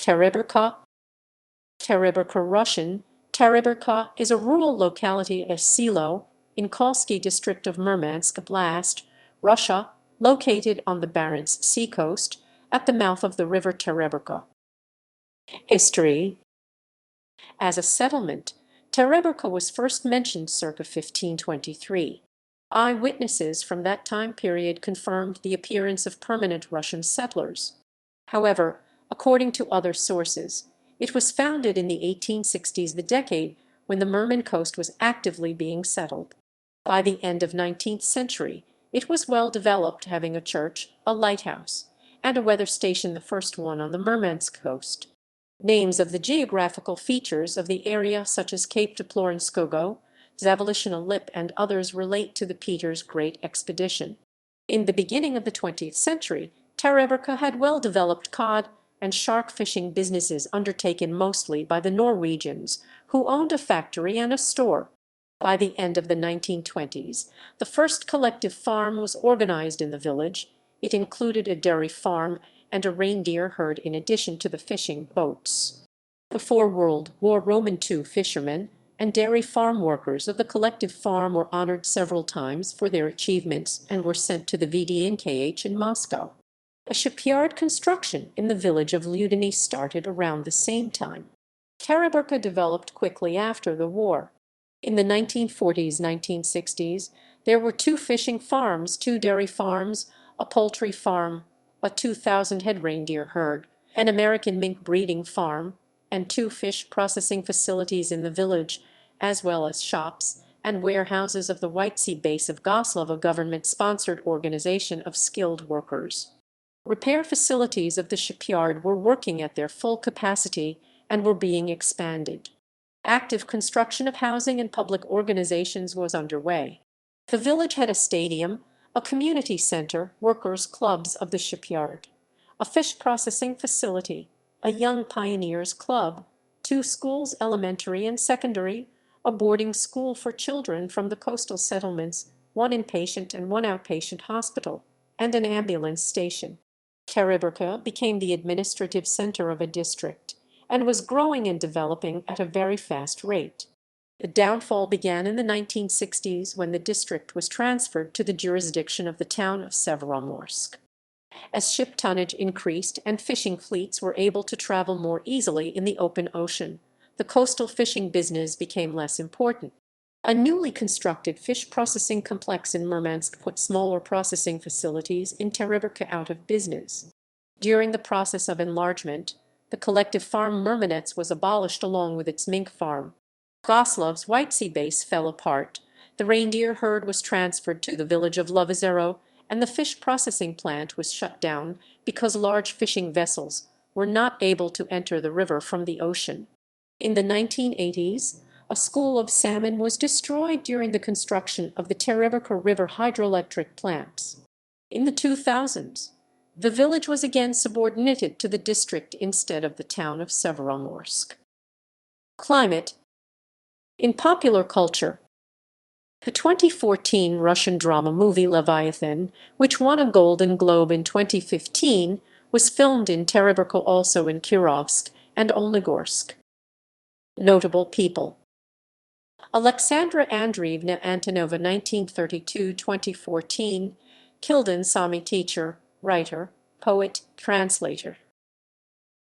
Teriberka. Teriberka Russian. Teriberka is a rural locality, a selo, in Kolsky district of Murmansk, Oblast, Russia, located on the Barents Sea coast, at the mouth of the river Teriberka. History. As a settlement, Teribерка was first mentioned circa 1523. Eyewitnesses from that time period confirmed the appearance of permanent Russian settlers. However, according to other sources, it was founded in the 1860s, the decade when the Murmansk coast was actively being settled. By the end of 19th century, it was well developed, having a church, a lighthouse, and a weather station, the first one on the Murmansk coast. Names of the geographical features of the area, such as Cape de Florenskogo, Zavalishina Lip, and others, relate to the Peter's Great Expedition. In the beginning of the 20th century, Teribерka had well-developed cod and shark fishing businesses undertaken mostly by the Norwegians, who owned a factory and a store. By the end of the 1920s, the first collective farm was organized in the village. It included a dairy farm and a reindeer herd in addition to the fishing boats. Before World War Roman II, fishermen and dairy farm workers of the collective farm were honored several times for their achievements and were sent to the VDNKh in Moscow. A shipyard construction in the village of Ludeny started around the same time. Teribерка developed quickly after the war. In the 1940s, 1960s, there were 2 fishing farms, 2 dairy farms, a poultry farm, a 2,000-head reindeer herd, an American mink breeding farm, and 2 fish processing facilities in the village, as well as shops and warehouses of the White Sea base of Goslov, a government-sponsored organization of skilled workers. Repair facilities of the shipyard were working at their full capacity and were being expanded. Active construction of housing and public organizations was underway. The village had a stadium, a community center, workers' clubs of the shipyard, a fish processing facility, a young pioneers club, 2 schools, elementary and secondary, a boarding school for children from the coastal settlements, 1 inpatient and 1 outpatient hospital, and an ambulance station. Teribерка became the administrative center of a district and was growing and developing at a very fast rate. The downfall began in the 1960s when the district was transferred to the jurisdiction of the town of Severomorsk. As ship tonnage increased and fishing fleets were able to travel more easily in the open ocean, the coastal fishing business became less important. A newly constructed fish processing complex in Murmansk put smaller processing facilities in Teribерка out of business. During the process of enlargement, the collective farm Murmanets was abolished along with its mink farm. Goslov's White Sea base fell apart, the reindeer herd was transferred to the village of Lovozero, and the fish processing plant was shut down because large fishing vessels were not able to enter the river from the ocean. In the 1980s, a school of salmon was destroyed during the construction of the Teribерka River hydroelectric plants. In the 2000s, the village was again subordinated to the district instead of the town of Severomorsk. Climate. In popular culture, the 2014 Russian drama movie Leviathan, which won a Golden Globe in 2015, was filmed in Teribерka, also in Kirovsk and Oligorsk. Notable people. Alexandra Andreevna Antonova, 1932–2014, Kildan Sami, teacher, writer, poet, translator.